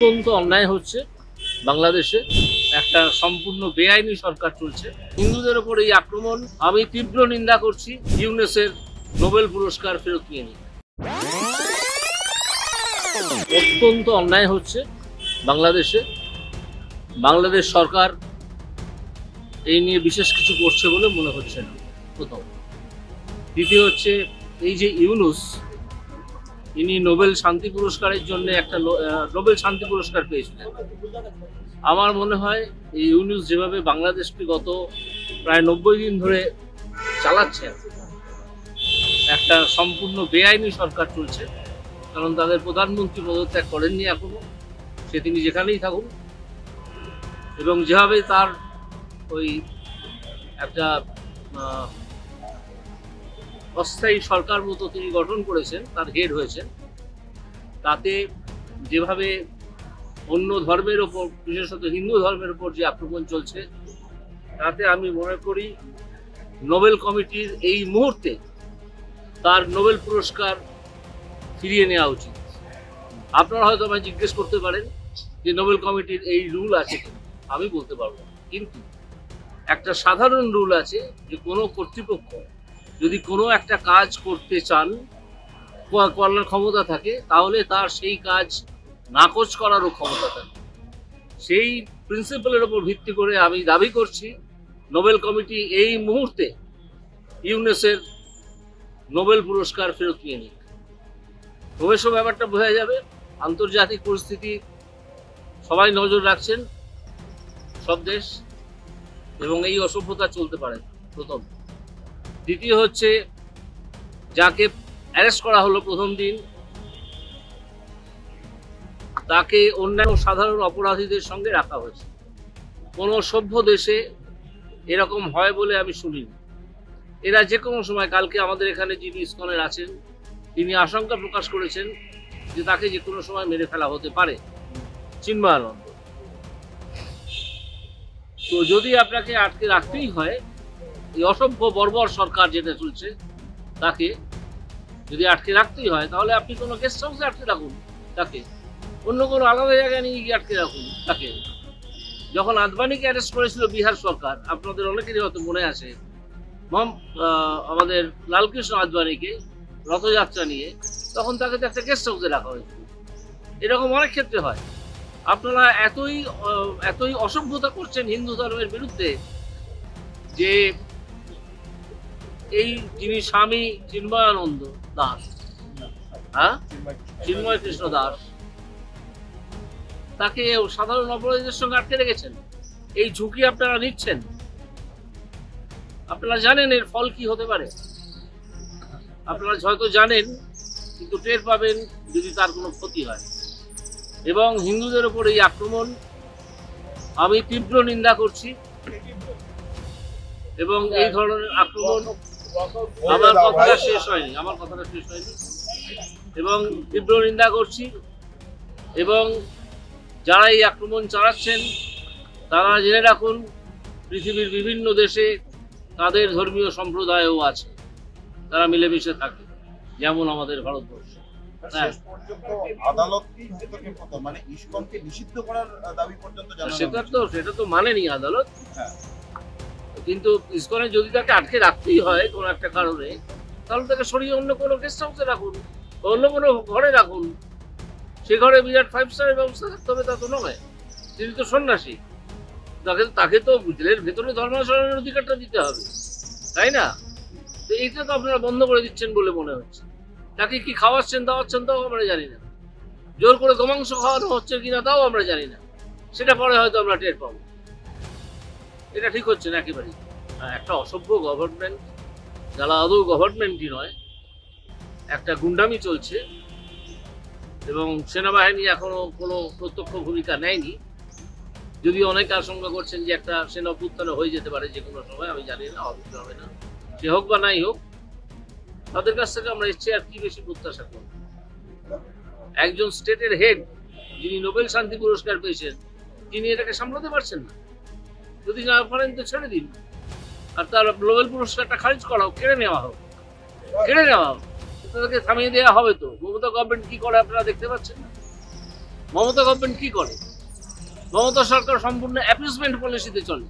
অত্যন্ত অন্যায় হচ্ছে বাংলাদেশে। একটা সম্পূর্ণ বেআইনি সরকার চলছে। হিন্দুদের ওপর এই আক্রমণ আমি তীব্র নিন্দা করছি। ইউনেসের নোবেল পুরস্কার ফেরত নিয়ে নিই। অত্যন্ত অন্যায় হচ্ছে বাংলাদেশে। বাংলাদেশ সরকার এই নিয়ে বিশেষ কিছু করছে বলে মনে হচ্ছে না। প্রথম। দ্বিতীয় হচ্ছে এই যে ইউনুস, ইনি নোবেল শান্তি পুরস্কারের জন্য একটা নোবেল শান্তি পুরস্কার পেয়েছিলেন। আমার মনে হয় এই ইউনুস যেভাবে বাংলাদেশকে গত প্রায় 90 দিন ধরে চালাচ্ছেন, একটা সম্পূর্ণ বেআইনি সরকার চলছে। কারণ তাদের প্রধানমন্ত্রী পদত্যাগ করেননি এখনো, সে তিনি যেখানেই থাকুন। এবং যেভাবে তার ওই একটা অস্থায়ী সরকার মতো তিনি গঠন করেছেন, তার হেড হয়েছেন, তাতে যেভাবে অন্য ধর্মের ওপর, বিশেষত হিন্দু ধর্মের ওপর যে আক্রমণ চলছে, তাতে আমি মনে করি নোবেল কমিটির এই মুহূর্তে তার নোবেল পুরস্কার ফিরিয়ে নেওয়া উচিত। আপনারা হয়তো আমায় জিজ্ঞেস করতে পারেন যে নোবেল কমিটির এই রুল আছে কিনা, আমি বলতে পারবো। কিন্তু একটা সাধারণ রুল আছে যে কোনো কর্তৃপক্ষ যদি কোনো একটা কাজ করতে চান, করার ক্ষমতা থাকে, তাহলে তার সেই কাজ নাকচ করারও ক্ষমতা থাকে। সেই প্রিন্সিপালের উপর ভিত্তি করে আমি দাবি করছি নোবেল কমিটি এই মুহূর্তে ইউনেসের নোবেল পুরস্কার ফেরত নিয়ে নিক। অবশ্য ব্যাপারটা বোঝা যাবে, আন্তর্জাতিক পরিস্থিতি সবাই নজর রাখছেন, সব দেশ, এবং এই অসভ্যতা চলতে পারে। প্রথম। দ্বিতীয় হচ্ছে যাকে অ্যারেস্ট করা হলো প্রথম দিন, তাকে অন্যান্য সাধারণ অপরাধীদের সঙ্গে রাখা হয়েছে। কোনো সভ্য দেশে এরকম হয় বলে আমি শুনিনি। এরা যে কোনো সময়, কালকে আমাদের এখানে যিনি ইসকনের আছেন, তিনি আশঙ্কা প্রকাশ করেছেন যে তাকে যে কোনো সময় মেরে ফেলা হতে পারে, চিন্ময়ানন্দ। তো যদি আপনাকে আটকে রাখতেই হয়, এই অসভ্য বর্বর সরকার যেটা চলছে, তাকে যদি আটকে রাখতেই হয়, তাহলে আপনি কোনো গেস্ট হাউসে আটকে রাখুন তাকে, অন্য কোনো আলাদা জায়গায় নিয়ে গিয়ে আটকে রাখুন তাকে। যখন আদবানিকে অ্যারেস্ট করেছিল বিহার সরকার, আপনাদের অনেকেরই হয়তো মনে আছে, আমাদের লালকৃষ্ণ আদবানিকে রথযাত্রা নিয়ে, তখন তাকে একটা গেস্ট হাউসে রাখা হয়েছিল। এরকম অনেক ক্ষেত্রে হয়। আপনারা এতই অসভ্যতা করছেন হিন্দু ধর্মের বিরুদ্ধে যে এই যিনি স্বামী চিন্ময়ানন্দ দাস, চিন্ময় কৃষ্ণ দাস, তাকে সাধারণ অপরাধীদের সঙ্গে আটকে রেখেছেন। এই ঝুঁকি আপনারা নিচ্ছেন। আপনারা জানেন এর ফল কি হতে পারে। আপনারা হয়তো জানেন, কিন্তু টের পাবেন যদি তার কোনো ক্ষতি হয়। এবং হিন্দুদের ওপর এই আক্রমণ আমি তীব্র নিন্দা করছি। এবং এই ধরনের আক্রমণ, আমার কথাটা শেষ হয়নি, এবং তীব্র নিন্দা করছি। এবং যারা এই আক্রমণ চালাচ্ছেন, তারা জেনে রাখুন পৃথিবীর বিভিন্ন দেশে তাদের ধর্মীয় সম্প্রদায়ও আছে, তারা মিলেমিশে থাকে, যেমন আমাদের ভারতবর্ষ। সেটা তো মানেনি আদালত। কিন্তু ইসকনে যদি তাকে আটকে রাখতেই হয় কোনো একটা কারণে, তাহলে তাকে সরিয়ে অন্য কোনো গেস্ট হাউসে রাখুন, অন্য কোনো ঘরে রাখুন। সে ঘরে বিরাট 5 স্টারের ব্যবস্থা থাকতে হবে তা তো নয়। তিনি তো সন্ন্যাসী, তাকে তো জেলের ভেতরে ধর্মাচরণের অধিকারটা দিতে হবে, তাই না? তো এইটা তো আপনারা বন্ধ করে দিচ্ছেন বলে মনে হচ্ছে। তাকে কি খাওয়াচ্ছেন দাওয়াচ্ছেন তাও আমরা জানি না। জোর করে গোমাংস খাওয়ানো হচ্ছে কিনা তাও আমরা জানি না। সেটা পরে হয়তো আমরা টের পাবো। এটা ঠিক হচ্ছে না একেবারেই। একটা অসভ্য গভর্নমেন্ট, যারা আদৌ গভর্নমেন্টই নয়, একটা গুন্ডামি চলছে। এবং সেনাবাহিনী এখনো কোনো প্রত্যক্ষ ভূমিকা নেয়নি, যদি অনেকে আশঙ্কা করছেন যে একটা সেনা অভ্যুত্থান হয়ে যেতে পারে যে কোনো সময়। আমি জানি না, হবে না। সে হোক বা নাই হোক, তাদের কাছ থেকে আমরা এর চেয়ে আর কি বেশি প্রত্যাশা করব। একজন স্টেটের হেড, যিনি নোবেল শান্তি পুরস্কার পেয়েছেন, তিনি এটাকে সামলাতে পারছেন না। যদি না পারেন তো ছেড়ে দিন, আর তার নোবেল পুরস্কারটা খারিজ করা হোক, কেড়ে নেওয়া হোক। তাদেরকে থামিয়ে দেওয়া হবে। তো মমতা গভর্নমেন্ট কি করে আপনারা দেখতে পাচ্ছেন না? মমতা গভর্নমেন্ট কি করে? মমতা সরকার সম্পূর্ণ অ্যাপিসমেন্ট পলিসিতে চলে।